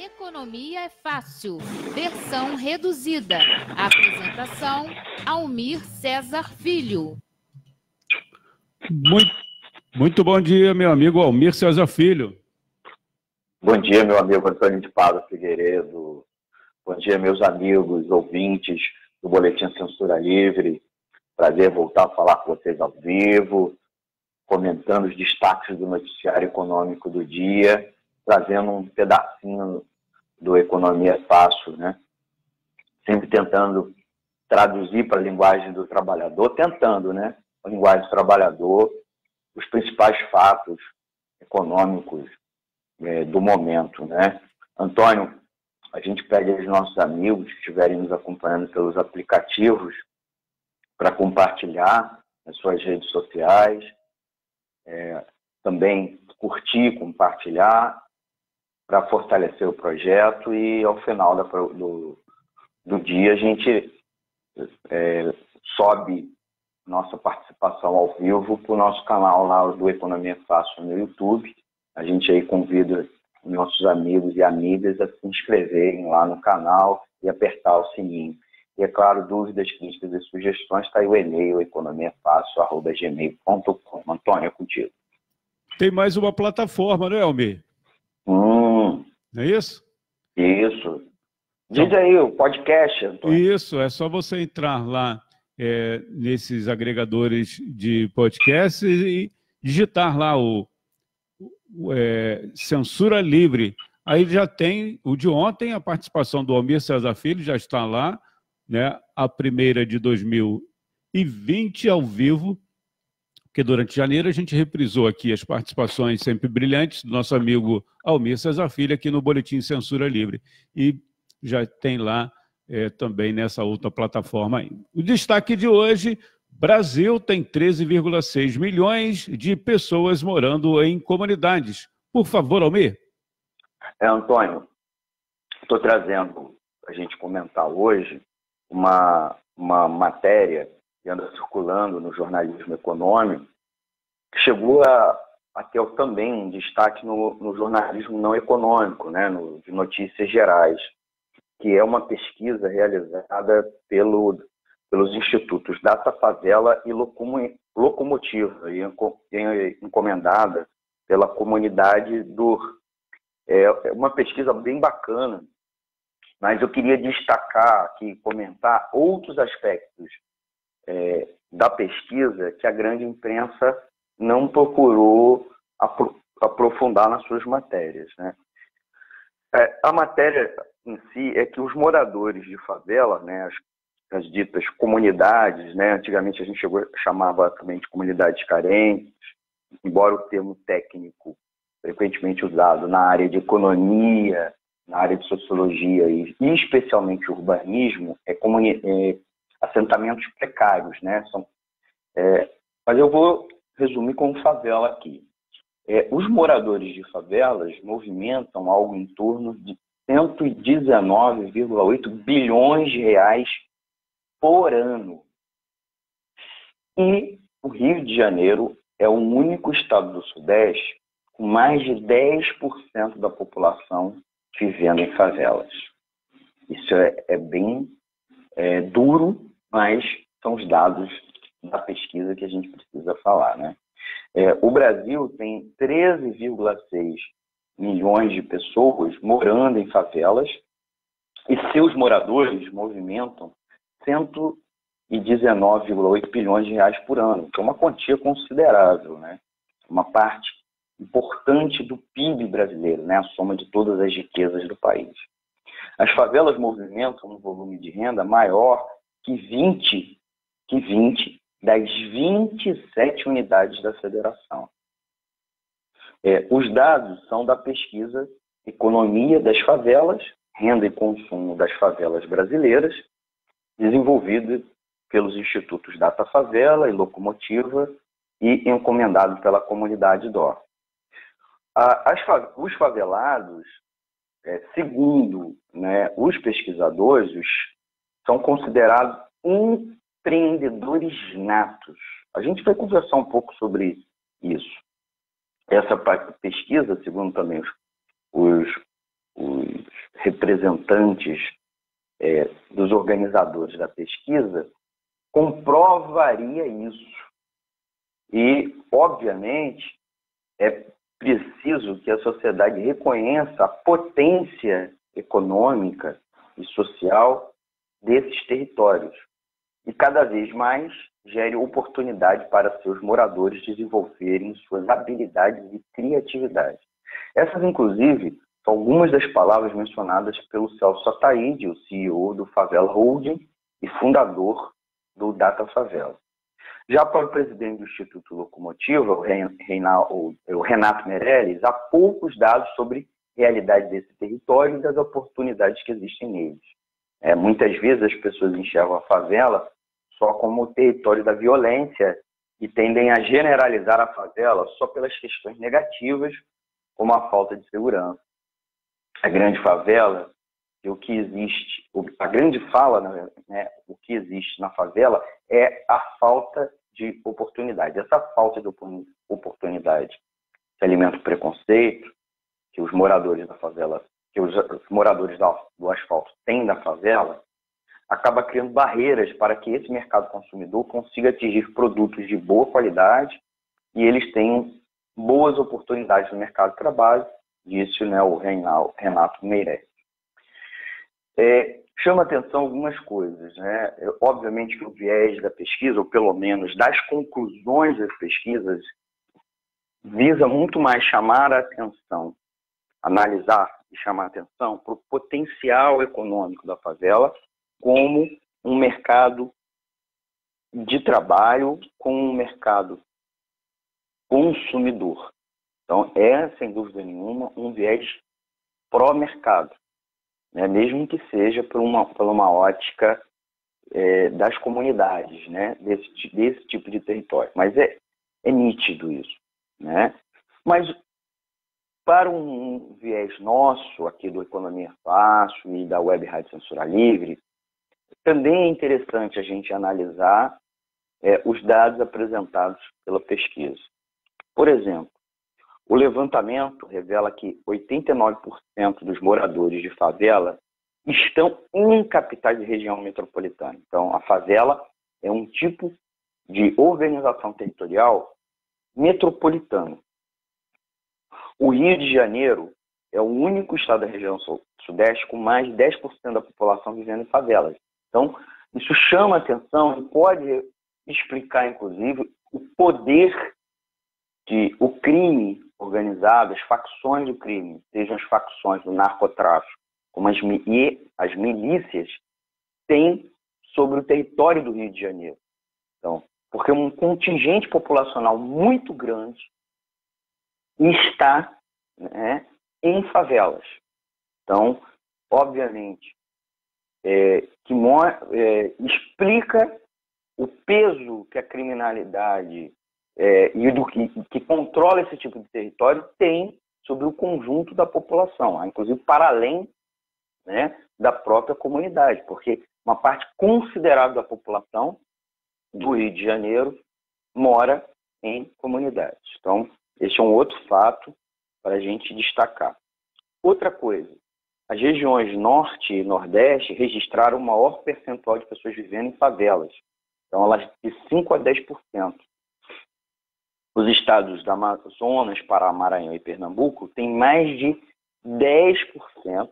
Economia é Fácil, versão reduzida. Apresentação, Almir Cesar Filho. Muito bom dia, meu amigo Almir Cesar Filho. Bom dia, meu amigo Antônio de Pádua Figueiredo. Bom dia, meus amigos, ouvintes do Boletim Censura Livre. Prazer voltar a falar com vocês ao vivo, comentando os destaques do noticiário econômico do dia, trazendo um pedacinho do Economia Fácil, né? Sempre tentando traduzir para a linguagem do trabalhador, a linguagem do trabalhador, os principais fatos econômicos do momento, né? Antônio, a gente pede aos nossos amigos que estiverem nos acompanhando pelos aplicativos para compartilhar nas suas redes sociais, também curtir, compartilhar, para fortalecer o projeto, e ao final do dia a gente sobe nossa participação ao vivo para o nosso canal lá do Economia Fácil no YouTube. A gente aí convida nossos amigos e amigas a se inscreverem lá no canal e apertar o sininho. E, é claro, dúvidas, críticas e sugestões, está aí o e-mail economiafácil@gmail.com. Antônio, é contigo. Tem mais uma plataforma, não é, Almir? Não é isso? Isso. Diz aí, o podcast, Antônio. Isso, é só você entrar lá nesses agregadores de podcast e digitar lá o Censura Livre. Aí já tem o de ontem, a participação do Almir Cesar Filho, já está lá, né? A primeira de 2020 ao vivo, porque durante janeiro a gente reprisou aqui as participações sempre brilhantes do nosso amigo Almir Cesar Filho aqui no Boletim Censura Livre. E já tem lá também nessa outra plataforma aí. O destaque de hoje: Brasil tem 13,6 milhões de pessoas morando em comunidades. Por favor, Almir. Antônio, estou trazendo para a gente comentar hoje uma matéria que anda circulando no jornalismo econômico, que chegou a ter também um destaque no jornalismo não econômico, né, de notícias gerais, que é uma pesquisa realizada pelos institutos Datafavela e Locomotiva, e encomendada pela comunidade DUR. É uma pesquisa bem bacana, mas eu queria destacar aqui, comentar outros aspectos da pesquisa que a grande imprensa não procurou aprofundar nas suas matérias, né? A matéria em si é que os moradores de favela, né, as ditas comunidades, né, antigamente a gente chamava também de comunidades carentes, embora o termo técnico frequentemente usado na área de economia, na área de sociologia e especialmente urbanismo, assentamentos precários, né? Mas eu vou resumir como favela aqui. Os moradores de favelas movimentam algo em torno de 119,8 bilhões de reais por ano. E o Rio de Janeiro é o único estado do Sudeste com mais de 10% da população vivendo em favelas. Isso é bem duro, mas são os dados da pesquisa que a gente precisa falar, né? O Brasil tem 13,6 milhões de pessoas morando em favelas e seus moradores movimentam 119,8 bilhões de reais por ano, que é uma quantia considerável, né? Uma parte importante do PIB brasileiro, né? A soma de todas as riquezas do país. As favelas movimentam um volume de renda maior que 20 das 27 unidades da federação. Os dados são da pesquisa Economia das Favelas, Renda e Consumo das Favelas Brasileiras, desenvolvida pelos institutos Datafavela e Locomotiva e encomendado pela comunidade DOR. Os favelados, segundo, né, os pesquisadores, são considerados empreendedores natos. A gente vai conversar um pouco sobre isso. Essa pesquisa, segundo também os representantes dos organizadores da pesquisa, comprovaria isso. E, obviamente, é preciso que a sociedade reconheça a potência econômica e social desses territórios e, cada vez mais, gere oportunidade para seus moradores desenvolverem suas habilidades e criatividade. Essas, inclusive, são algumas das palavras mencionadas pelo Celso Ataíde, o CEO do Favela Holding e fundador do Data Favela. Já para o presidente do Instituto Locomotiva, o Renato Meirelles, há poucos dados sobre a realidade desse território e das oportunidades que existem neles. Muitas vezes as pessoas enxergam a favela só como o território da violência e tendem a generalizar a favela só pelas questões negativas, como a falta de segurança. A grande favela, o que existe, a grande fala, né, o que existe na favela é a falta de oportunidade. Essa falta de oportunidade se alimenta o preconceito que os moradores da favela, que os moradores do asfalto têm da favela, acaba criando barreiras para que esse mercado consumidor consiga atingir produtos de boa qualidade e eles tenham boas oportunidades no mercado de trabalho, disse, né, o Renato Meirelles. Chama atenção algumas coisas, né? Obviamente que o viés da pesquisa, ou pelo menos das conclusões das pesquisas, visa muito mais chamar a atenção, analisar e chamar a atenção para o potencial econômico da favela como um mercado de trabalho, como um mercado consumidor. Então, sem dúvida nenhuma, um viés pró-mercado, né? Mesmo que seja por uma ótica das comunidades, né? desse tipo de território. Mas é nítido isso, né? Mas, para um viés nosso, aqui do Economia Fácil e da Web Rádio Censura Livre, também é interessante a gente analisar os dados apresentados pela pesquisa. Por exemplo, o levantamento revela que 89% dos moradores de favela estão em capitais de região metropolitana. Então, a favela é um tipo de organização territorial metropolitana. O Rio de Janeiro é o único estado da região sudeste com mais de 10% da população vivendo em favelas. Então, isso chama atenção e pode explicar, inclusive, o poder que o crime organizado, as facções do crime, sejam as facções do narcotráfico, como as milícias, têm sobre o território do Rio de Janeiro. Então, porque um contingente populacional muito grande está, né, em favelas. Então, obviamente, explica o peso que a criminalidade e do que controla esse tipo de território tem sobre o conjunto da população, inclusive para além, né, da própria comunidade, porque uma parte considerável da população do Rio de Janeiro mora em comunidades. Então, esse é um outro fato para a gente destacar. Outra coisa, as regiões Norte e Nordeste registraram o maior percentual de pessoas vivendo em favelas. Então, elas de 5% a 10%. Os estados da Amazonas, Pará, Maranhão e Pernambuco têm mais de 10%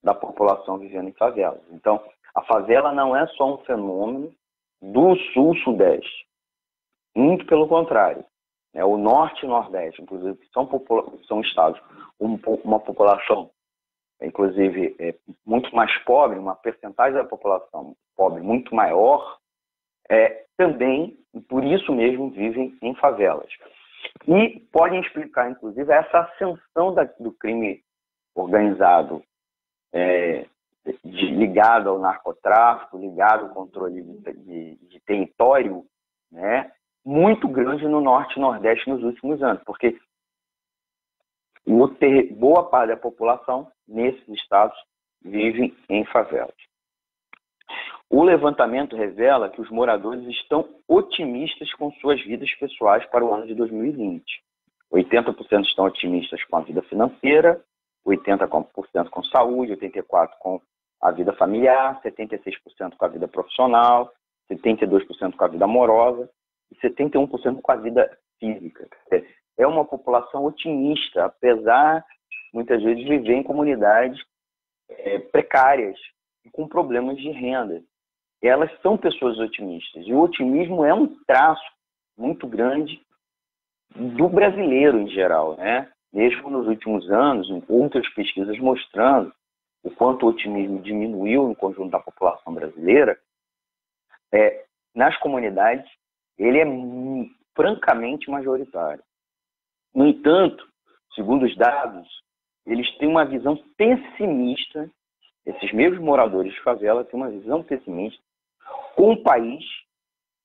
da população vivendo em favelas. Então, a favela não é só um fenômeno do Sul-Sudeste. Muito pelo contrário. O Norte e Nordeste, inclusive, são estados com uma população, inclusive, muito mais pobre, uma percentagem da população pobre muito maior, também, por isso mesmo, vivem em favelas. E podem explicar, inclusive, essa ascensão do crime organizado ligado ao narcotráfico, ligado ao controle de território, né, muito grande no Norte e Nordeste nos últimos anos, porque boa parte da população nesses estados vive em favelas. O levantamento revela que os moradores estão otimistas com suas vidas pessoais para o ano de 2020. 80% estão otimistas com a vida financeira, 80% com saúde, 84% com a vida familiar, 76% com a vida profissional, 72% com a vida amorosa e 71% com a vida física. É uma população otimista, apesar, muitas vezes, de viver em comunidades precárias e com problemas de renda. Elas são pessoas otimistas. E o otimismo é um traço muito grande do brasileiro em geral, né? Mesmo nos últimos anos, em outras pesquisas mostrando o quanto o otimismo diminuiu no conjunto da população brasileira, nas comunidades ele é francamente majoritário. No entanto, segundo os dados, eles têm uma visão pessimista, esses mesmos moradores de favela têm uma visão pessimista com o país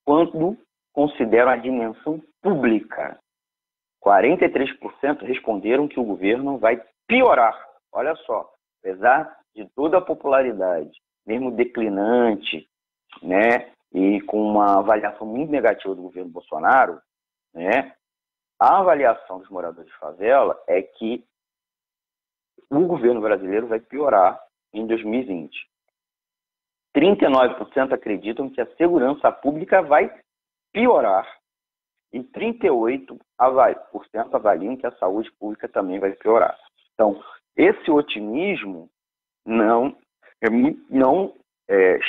quando consideram a dimensão pública. 43% responderam que o governo vai piorar. Olha só, apesar de toda a popularidade, mesmo declinante, né, e com uma avaliação muito negativa do governo Bolsonaro, né, a avaliação dos moradores de favela é que o governo brasileiro vai piorar em 2020. 39% acreditam que a segurança pública vai piorar e 38% avaliam que a saúde pública também vai piorar. Então, esse otimismo não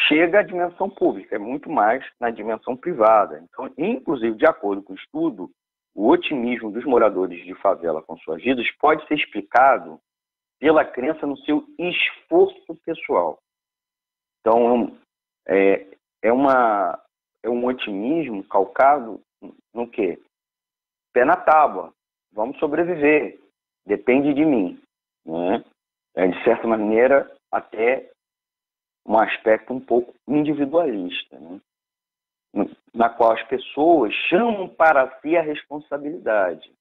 chega à dimensão pública, é muito mais na dimensão privada. Então, inclusive, de acordo com o estudo, o otimismo dos moradores de favela com suas vidas pode ser explicado pela crença no seu esforço pessoal. Então, é um otimismo calcado no quê? Pé na tábua. Vamos sobreviver. Depende de mim. Né? De certa maneira, até um aspecto um pouco individualista, né? Na qual as pessoas chamam para si a responsabilidade.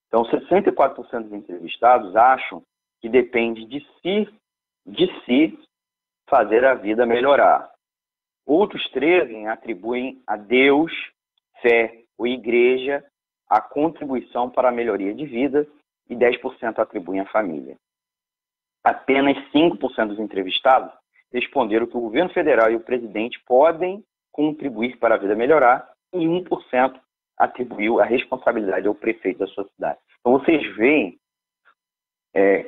Então, 64% dos entrevistados acham que depende de si fazer a vida melhorar. Outros 13% atribuem a Deus, fé ou igreja a contribuição para a melhoria de vida e 10% atribuem à família. Apenas 5% dos entrevistados responderam que o governo federal e o presidente podem contribuir para a vida melhorar e 1% atribuiu a responsabilidade ao prefeito da sua cidade. Então vocês veem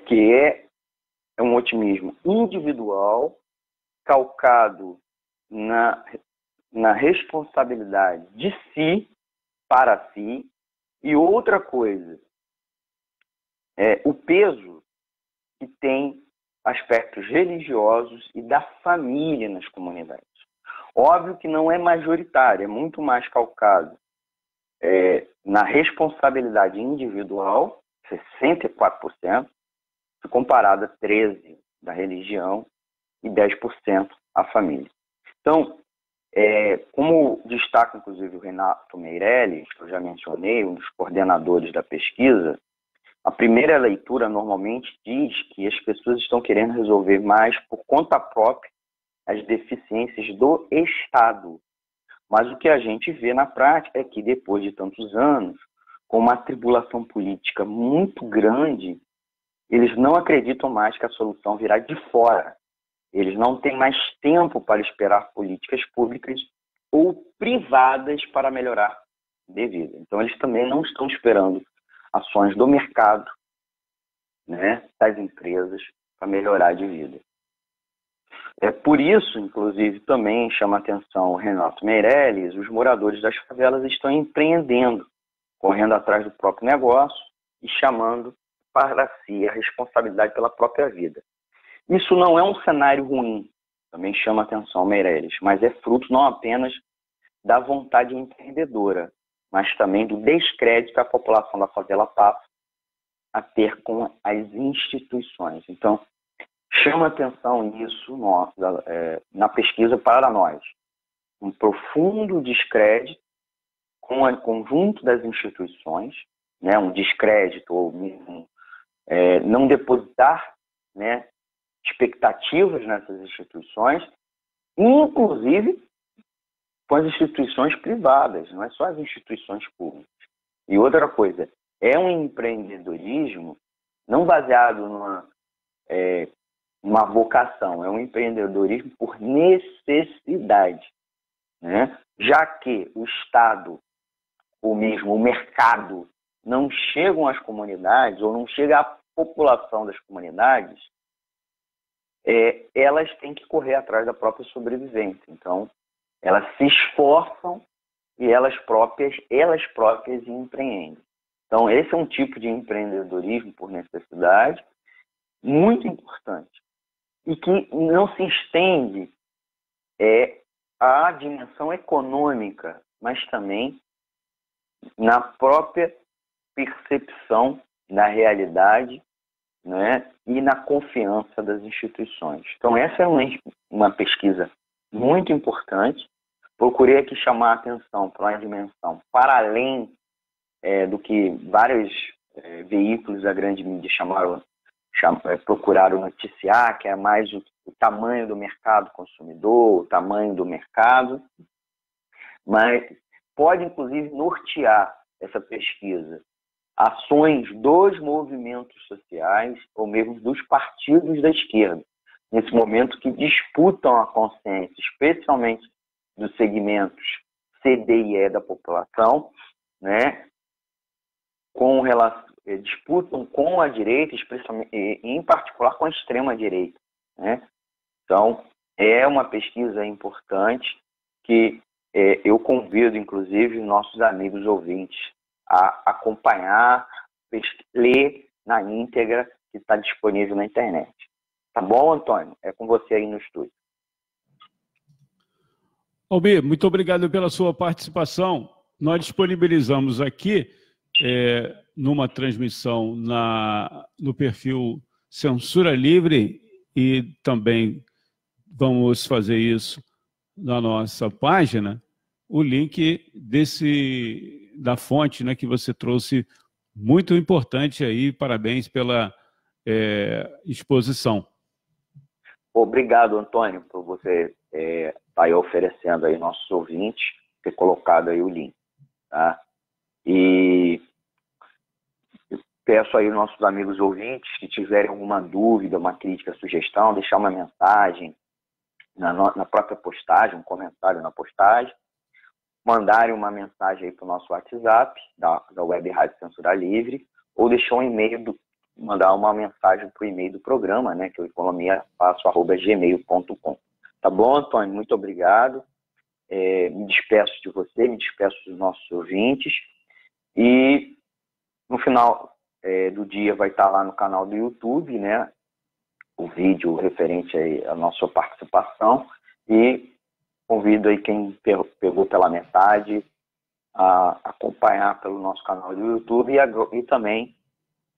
que é um otimismo individual calcado na responsabilidade de si para si. E outra coisa, o peso que tem aspectos religiosos e da família nas comunidades. Óbvio que não é majoritário, é muito mais calcado na responsabilidade individual, 64%, comparado a 13% da religião e 10% a família. Então, como destaca inclusive o Renato Meirelles, que eu já mencionei, um dos coordenadores da pesquisa, a primeira leitura normalmente diz que as pessoas estão querendo resolver mais por conta própria as deficiências do Estado. Mas o que a gente vê na prática é que depois de tantos anos, com uma tribulação política muito grande, eles não acreditam mais que a solução virá de fora. Eles não têm mais tempo para esperar políticas públicas ou privadas para melhorar de vida. Então, eles também não estão esperando ações do mercado, né, das empresas, para melhorar de vida. Por isso, inclusive, também chama a atenção o Renato Meirelles, os moradores das favelas estão empreendendo, correndo atrás do próprio negócio e chamando para si a responsabilidade pela própria vida. Isso não é um cenário ruim, também chama a atenção o Meirelles, mas é fruto não apenas da vontade empreendedora, mas também do descrédito que a população da favela passa a ter com as instituições. Então, chama atenção isso na pesquisa para nós. Um profundo descrédito com o conjunto das instituições, né, um descrédito ou não depositar, né, expectativas nessas instituições, inclusive com as instituições privadas, não é só as instituições públicas. E outra coisa, é um empreendedorismo não baseado uma vocação, é um empreendedorismo por necessidade, né? Já que o Estado, ou mesmo o mercado, não chegam às comunidades, ou não chega à população das comunidades, elas têm que correr atrás da própria sobrevivência. Então, elas se esforçam e elas próprias empreendem. Então, esse é um tipo de empreendedorismo por necessidade muito importante e que não se estende à dimensão econômica, mas também na própria percepção da realidade, né, e na confiança das instituições. Então, essa é uma pesquisa muito importante. Procurei aqui chamar a atenção para uma dimensão para além do que vários veículos da grande mídia procuraram noticiar, que é mais o tamanho do mercado consumidor, o tamanho do mercado, mas pode, inclusive, nortear essa pesquisa ações dos movimentos sociais ou mesmo dos partidos da esquerda, nesse momento que disputam a consciência, especialmente dos segmentos C, D e E da população, né, disputam com a direita, especialmente, em particular com a extrema-direita, né? Então, é uma pesquisa importante que eu convido, inclusive, nossos amigos ouvintes a acompanhar, ler na íntegra, que está disponível na internet. Tá bom, Antônio? É com você aí no estúdio. Almir, muito obrigado pela sua participação. Nós disponibilizamos aqui, numa transmissão no perfil Censura Livre, e também vamos fazer isso na nossa página, o link da fonte, né, que você trouxe, muito importante aí. Parabéns pela exposição. Obrigado, Antônio, por você estar aí oferecendo aí nossos ouvintes, ter colocado aí o link, tá? E peço aí aos nossos amigos ouvintes que tiverem alguma dúvida, uma crítica, sugestão, deixar uma mensagem na própria postagem, um comentário na postagem, mandarem uma mensagem aí para o nosso WhatsApp, da Web Rádio Censura Livre, ou deixar um e-mail, mandar uma mensagem para o e-mail do programa, né, que é o economiafaço@gmail.com. Tá bom, Antônio? Muito obrigado. Me despeço de você, me despeço dos nossos ouvintes, e no final do dia vai estar lá no canal do YouTube, né, o vídeo referente aí à nossa participação, e convido aí quem pegou pela metade a acompanhar pelo nosso canal do YouTube e também,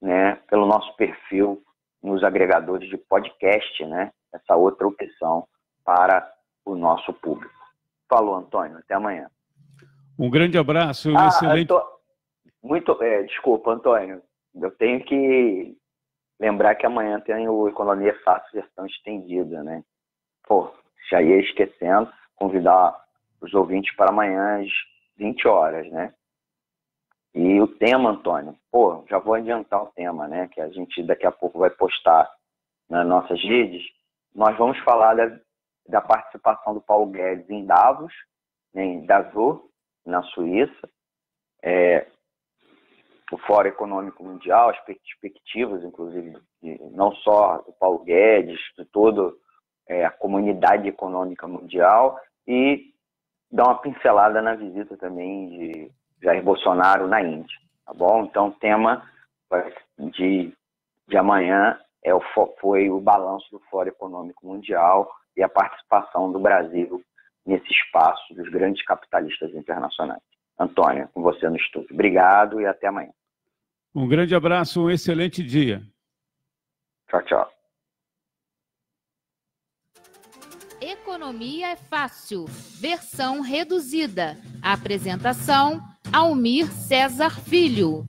né, pelo nosso perfil nos agregadores de podcast, né, essa outra opção para o nosso público. Falou, Antônio, até amanhã. Um grande abraço, excelente... Desculpa, Antônio, eu tenho que lembrar que amanhã tem o Economia Fácil versão estendida, né? Pô, já ia esquecendo, convidar os ouvintes para amanhã às 20 horas, né? E o tema, Antônio, já vou adiantar o tema, né? Que a gente daqui a pouco vai postar nas nossas redes. Nós vamos falar da participação do Paulo Guedes em Davos, né, em Davos, na Suíça, o Fórum Econômico Mundial, as perspectivas, inclusive, não só do Paulo Guedes, de toda a comunidade econômica mundial, e dar uma pincelada na visita também de Jair Bolsonaro na Índia, tá bom? Então, o tema de amanhã foi o balanço do Fórum Econômico Mundial e a participação do Brasil nesse espaço dos grandes capitalistas internacionais. Antônio, com você no estúdio. Obrigado e até amanhã. Um grande abraço, um excelente dia. Tchau, tchau. Economia é Fácil, versão reduzida. Apresentação: Almir Cesar Filho.